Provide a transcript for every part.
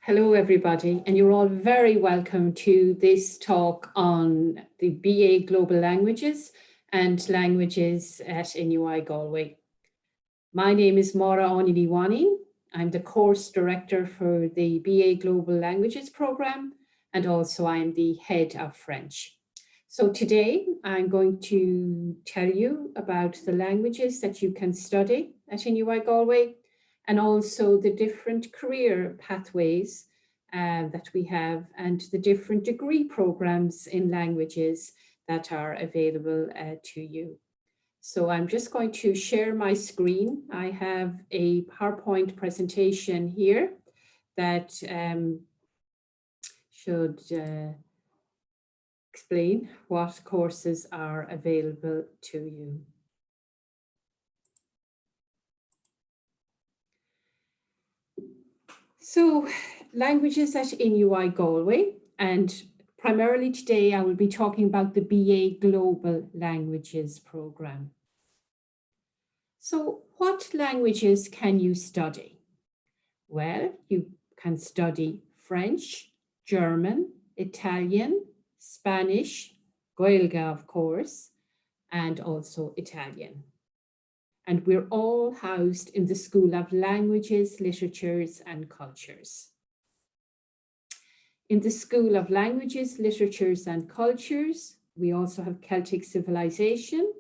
Hello, everybody, and you're all very welcome to this talk on the BA Global Languages and Languages at NUI Galway. My name is Maura Oniliwani. I'm the course director for the BA Global Languages program, and also I'm the head of French. So today I'm going to tell you about the languages that you can study at NUI Galway, and also the different career pathways that we have and the different degree programs in languages that are available to you. So I'm just going to share my screen. I have a PowerPoint presentation here that should explain what courses are available to you. So, languages at NUI Galway, and primarily today I will be talking about the BA Global Languages program. So, what languages can you study? Well, you can study French, German, Italian, Spanish, Gaeilge, of course, and also Italian. And we're all housed in the School of Languages, Literatures and Cultures. In the School of Languages, Literatures and Cultures, we also have Celtic civilization,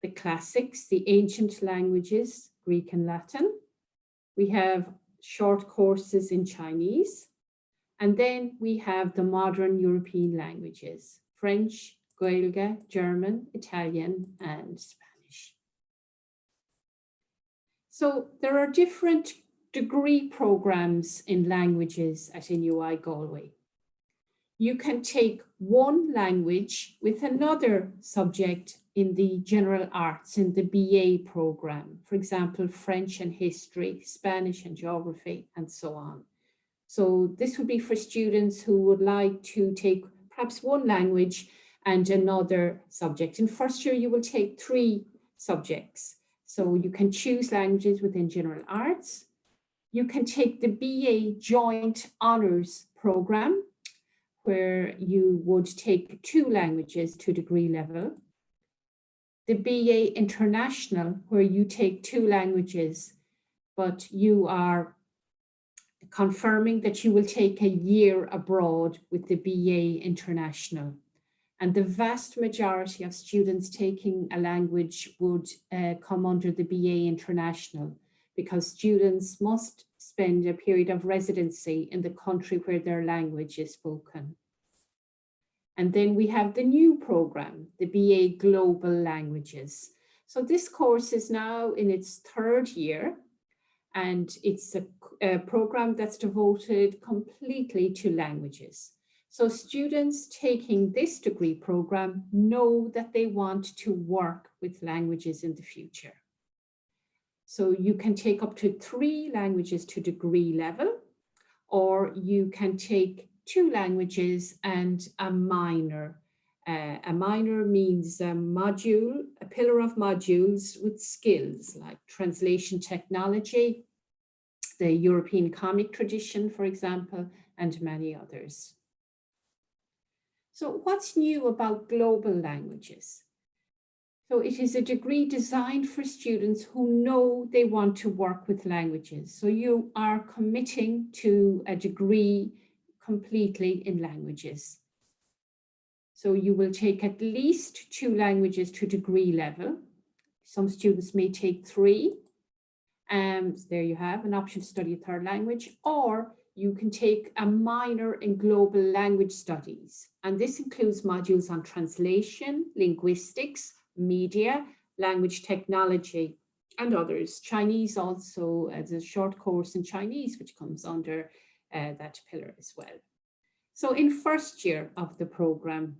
the classics, the ancient languages, Greek and Latin. We have short courses in Chinese. And then we have the modern European languages, French, Gaeilge, German, Italian, and Spanish. So there are different degree programs in languages at NUI Galway. You can take one language with another subject in the general arts in the BA program, for example, French and history, Spanish and geography, and so on. So this would be for students who would like to take perhaps one language and another subject. In first year, you will take 3 subjects. So you can choose languages within general arts. You can take the BA Joint Honours program, where you would take 2 languages to degree level. The BA International, where you take 2 languages, but you are confirming that you will take a year abroad with the BA International. And the vast majority of students taking a language would come under the BA International, because students must spend a period of residency in the country where their language is spoken. And then we have the new program, the BA Global Languages. So this course is now in its 3rd year, and it's a program that's devoted completely to languages. So students taking this degree program know that they want to work with languages in the future. So you can take up to 3 languages to degree level, or you can take 2 languages and a minor. A minor means a module, a pillar of modules with skills like translation technology, the European comic tradition, for example, and many others. So what's new about global languages? So it is a degree designed for students who know they want to work with languages. So you are committing to a degree completely in languages. So you will take at least 2 languages to degree level. Some students may take 3. There you have an option to study a 3rd language, or you can take a minor in global language studies. And this includes modules on translation, linguistics, media, language technology, and others. Chinese also, as a short course in Chinese, which comes under that pillar as well. So in first year of the program,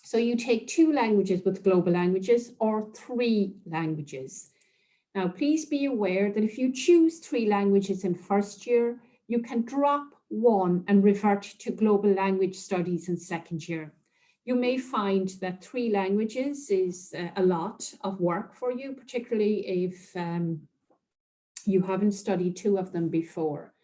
so you take 2 languages with global languages or 3 languages. Now, please be aware that if you choose 3 languages in first year, you can drop 1 and revert to global language studies in second year. You may find that 3 languages is a lot of work for you, particularly if you haven't studied 2 of them before.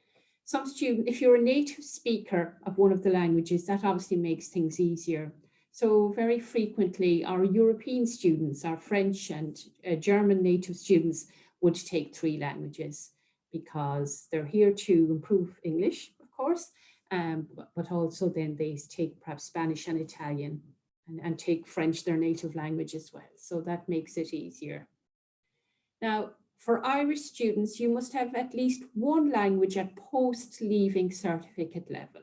Some student, if you're a native speaker of one of the languages, that obviously makes things easier. So very frequently our European students, our French and German native students would take 3 languages because they're here to improve English, of course, but also then they take perhaps Spanish and Italian and take French, their native language as well. So that makes it easier. Now, for Irish students, you must have at least 1 language at post-leaving certificate level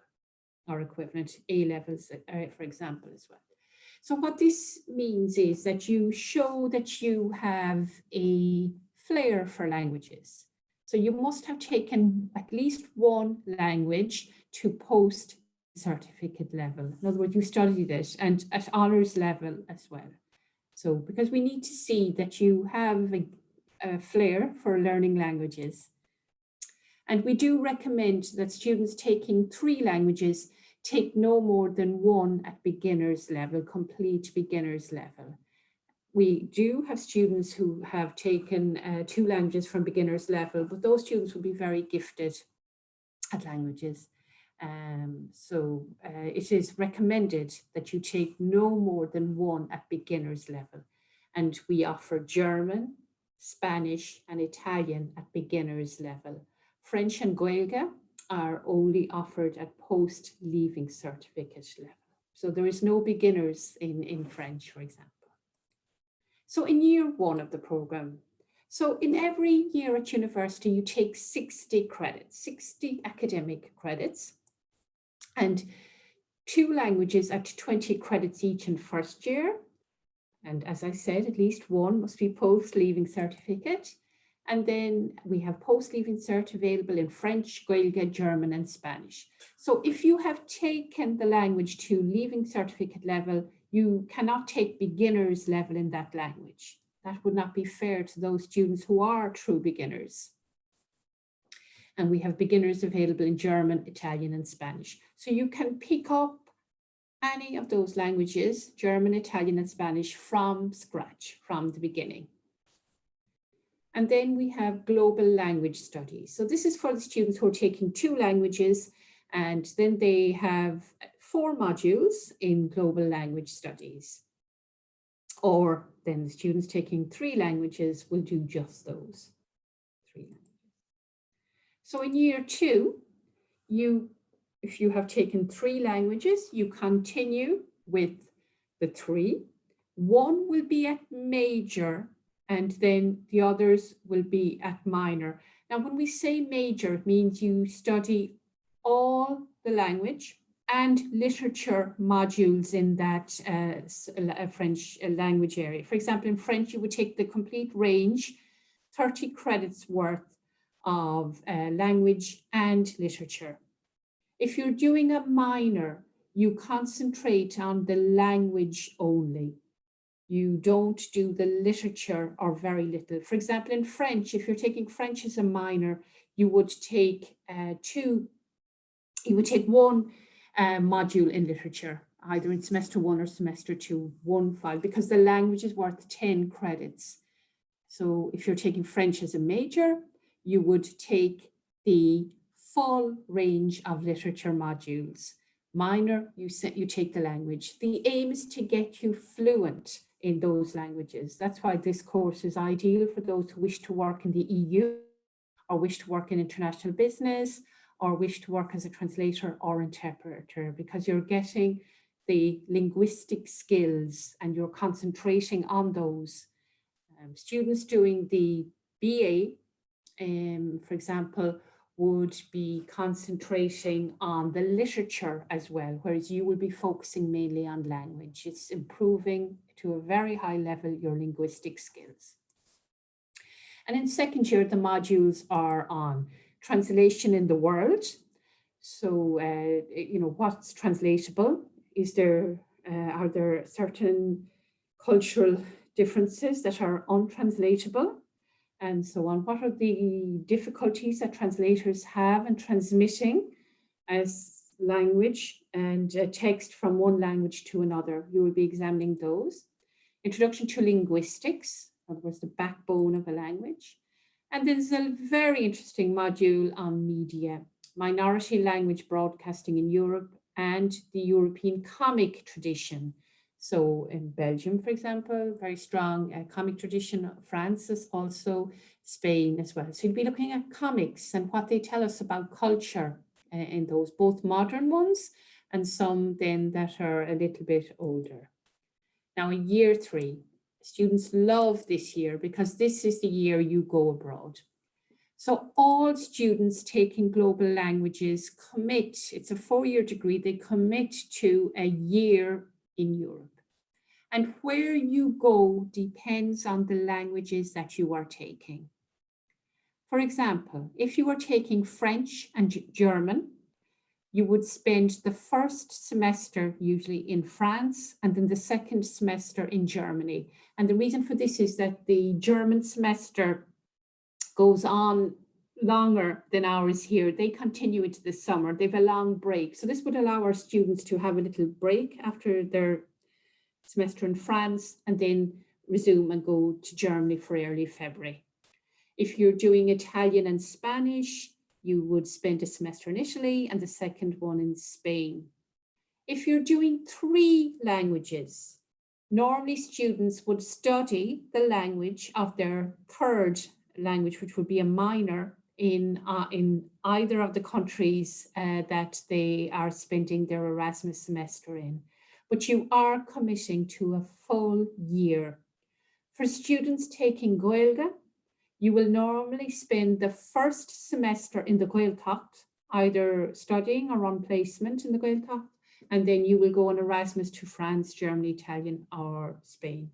or equivalent, A levels, for example, as well. So what this means is that you show that you have a flair for languages. So you must have taken at least 1 language to post certificate level. In other words, you studied it and at honours level as well. So because we need to see that you have a flair for learning languages. And we do recommend that students taking 3 languages take no more than 1 at beginner's level, complete beginner's level. We do have students who have taken 2 languages from beginner's level, but those students will be very gifted at languages. It is recommended that you take no more than 1 at beginner's level. And we offer German, Spanish and Italian at beginner's level. French and Gaeilge are only offered at post-leaving certificate level. So there is no beginners in French, for example. So in year 1 of the program, so in every year at university, you take 60 credits, 60 academic credits, and 2 languages at 20 credits each in first year. And as I said, at least 1 must be post-leaving certificate. And then we have post-leaving cert available in French, Gaeilge, German, and Spanish. So if you have taken the language to leaving certificate level, you cannot take beginner's level in that language. That would not be fair to those students who are true beginners. And we have beginners available in German, Italian, and Spanish. So you can pick up any of those languages, German, Italian, and Spanish, from scratch, from the beginning. And then we have global language studies. So this is for the students who are taking 2 languages, and then they have 4 modules in global language studies. Or then the students taking 3 languages will do just those 3 languages. So in year 2, if you have taken 3 languages, you continue with the 3. 1 will be at major, and then the others will be at minor. Now, when we say major, it means you study all the language and literature modules in that French language area. For example, in French, you would take the complete range, 30 credits worth of language and literature. If you're doing a minor, you concentrate on the language only. You don't do the literature or very little. For example, in French, if you're taking French as a minor, you would take 1 module in literature, either in semester 1 or semester 2, 1 file, because the language is worth 10 credits. So if you're taking French as a major, you would take the full range of literature modules. Minor, you take the language. The aim is to get you fluent in those languages. That's why this course is ideal for those who wish to work in the EU, or wish to work in international business, or wish to work as a translator or interpreter, because you're getting the linguistic skills and you're concentrating on those. Students doing the BA, for example, would be concentrating on the literature as well, whereas you will be focusing mainly on language. It's improving to a very high level your linguistic skills. And in second year, the modules are on translation in the world. So, what's translatable? Are there certain cultural differences that are untranslatable? And so on. What are the difficulties that translators have in transmitting as language and text from one language to another? You will be examining those. Introduction to linguistics, in other words, the backbone of a language. And there's a very interesting module on media. minority language broadcasting in Europe, and the European comic tradition. So in Belgium, for example, very strong comic tradition. France is also, Spain as well. So you'll be looking at comics and what they tell us about culture in those, both modern ones and some then that are a little bit older. Now in year 3, students love this year because this is the year you go abroad. So all students taking global languages commit, it's a 4-year degree, they commit to a year in Europe. And where you go depends on the languages that you are taking. For example, if you are taking French and German, you would spend the first semester usually in France and then the second semester in Germany. And the reason for this is that the German semester goes on longer than ours here. They continue into the summer. They have a long break. So this would allow our students to have a little break after their semester in France and then resume and go to Germany for early February. If you're doing Italian and Spanish, you would spend a semester in Italy and the second one in Spain. If you're doing 3 languages, normally students would study the language of their third language, which would be a minor in either of the countries that they are spending their Erasmus semester in. But you are committing to a full year. For students taking Gaeilge, you will normally spend the first semester in the Gaeltacht, either studying or on placement in the Gaeltacht, and then you will go on Erasmus to France, Germany, Italian, or Spain.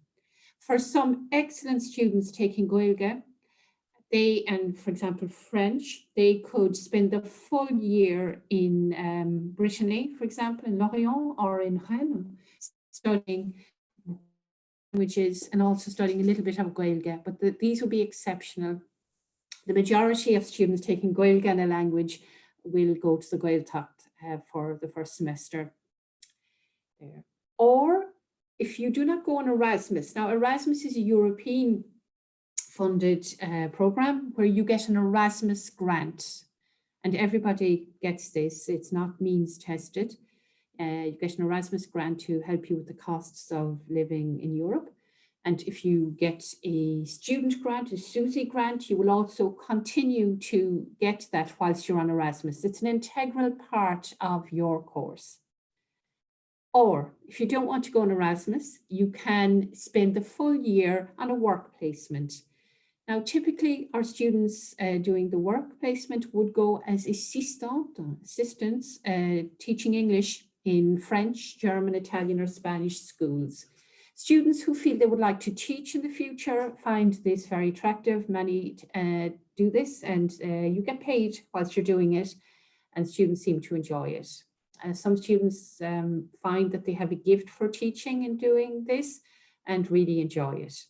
For some excellent students taking Gaeilge, and for example, French, they could spend the full year in Brittany, for example, in Lorient or in Rennes, studying languages and also studying a little bit of Gaeilge, but these will be exceptional. The majority of students taking Gaeilge in a language will go to the Gaeltacht for the first semester there. Or if you do not go on Erasmus, now Erasmus is a European funded program where you get an Erasmus grant, and everybody gets this. It's not means tested. You get an Erasmus grant to help you with the costs of living in Europe. And if you get a student grant, a SUSI grant, you will also continue to get that whilst you're on Erasmus. It's an integral part of your course. Or if you don't want to go on Erasmus, you can spend the full year on a work placement. Now, typically our students doing the work placement would go as assistants teaching English in French, German, Italian, or Spanish schools. Students who feel they would like to teach in the future find this very attractive. Many do this, and you get paid whilst you're doing it, and students seem to enjoy it. Some students find that they have a gift for teaching and doing this and really enjoy it.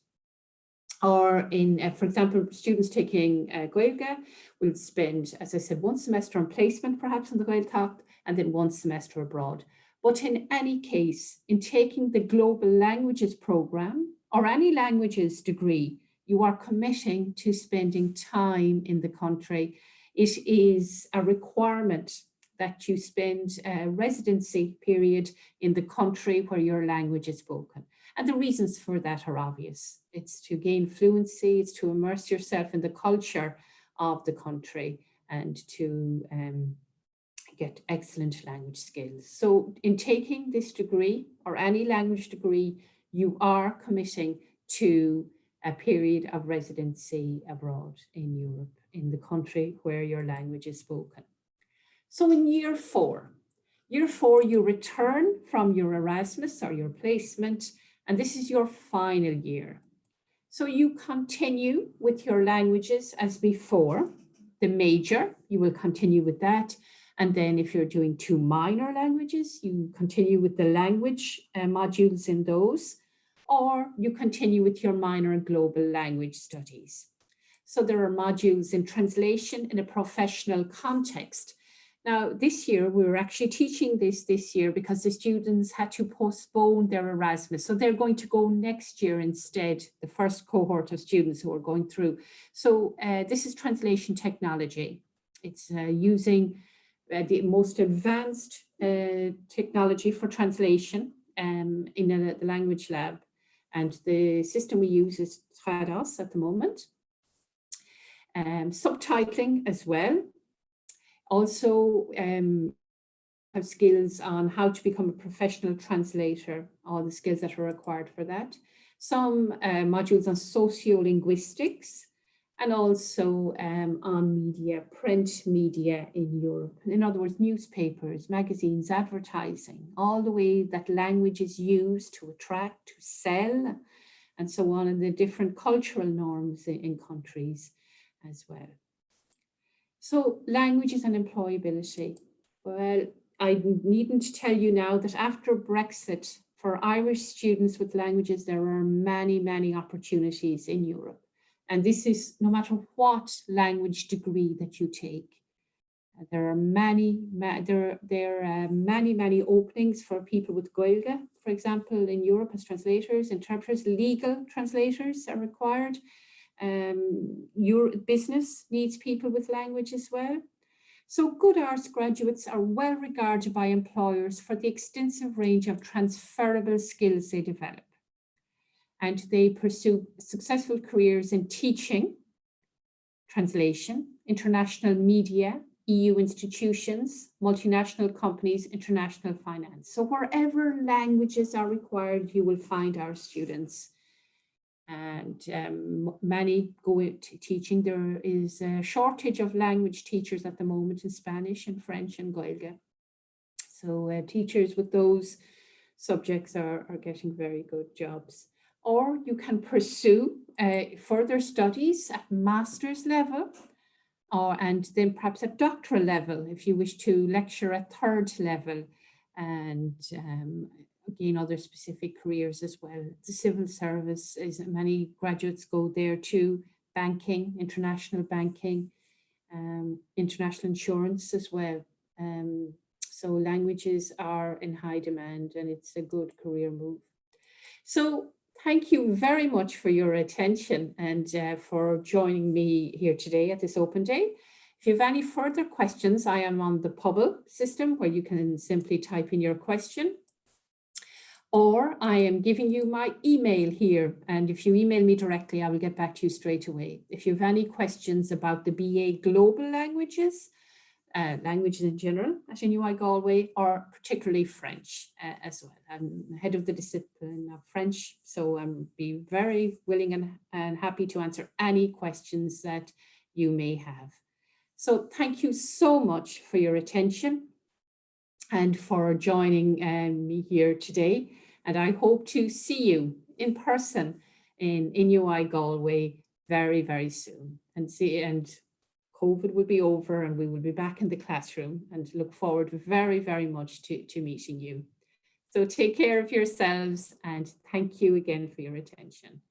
Or in, for example, students taking Gaeilge will spend, as I said, 1 semester on placement, perhaps on the Gaeltacht, and then 1 semester abroad. But in any case, in taking the Global Languages program or any languages degree, you are committing to spending time in the country. It is a requirement that you spend a residency period in the country where your language is spoken. And the reasons for that are obvious. It's to gain fluency, it's to immerse yourself in the culture of the country and to get excellent language skills. So in taking this degree or any language degree, you are committing to a period of residency abroad in Europe, in the country where your language is spoken. So in year 4, you return from your Erasmus or your placement, and this is your final year. So you continue with your languages as before. The major, you will continue with that. And then if you're doing 2 minor languages, you continue with the language modules in those, or you continue with your minor and global language studies. So there are modules in translation in a professional context. Now, this year, we were actually teaching this year because the students had to postpone their Erasmus. So they're going to go next year instead, the first cohort of students who are going through. So this is translation technology. It's using the most advanced technology for translation in the language lab. And the system we use is Trados at the moment. Subtitling as well. Also have skills on how to become a professional translator, all the skills that are required for that. Some modules on sociolinguistics, and also on media, print media in Europe. In other words, newspapers, magazines, advertising, all the way that language is used to attract, to sell, and so on, and the different cultural norms in countries as well. So languages and employability. Well, I needn't tell you now that after Brexit, for Irish students with languages, there are many, many opportunities in Europe. And this is no matter what language degree that you take. There are many openings for people with Gaeilge, for example, in Europe as translators, interpreters, legal translators are required. Your business needs people with language as well. So good arts graduates are well regarded by employers for the extensive range of transferable skills they develop. And they pursue successful careers in teaching, translation, international media, EU institutions, multinational companies, international finance. So wherever languages are required, you will find our students. And many go into teaching. There is a shortage of language teachers at the moment in Spanish and French and Gaeilge. So teachers with those subjects are getting very good jobs. Or you can pursue further studies at master's level, and then perhaps at doctoral level if you wish to lecture at third level, and again other specific careers as well. The civil service, is many graduates go there too, banking, international banking, international insurance as well. So languages are in high demand and it's a good career move. So thank you very much for your attention and for joining me here today at this open day. If you have any further questions, I am on the Pubble system where you can simply type in your question. Or I am giving you my email here. And if you email me directly, I will get back to you straight away. If you have any questions about the BA Global Languages, languages in general at NUI Galway, or particularly French as well. I'm head of the discipline of French, so I'm be very willing and happy to answer any questions that you may have. So thank you so much for your attention and for joining me here today. And I hope to see you in person in NUI Galway very, very soon. And COVID will be over and we will be back in the classroom, and look forward very, very much to meeting you. So take care of yourselves and thank you again for your attention.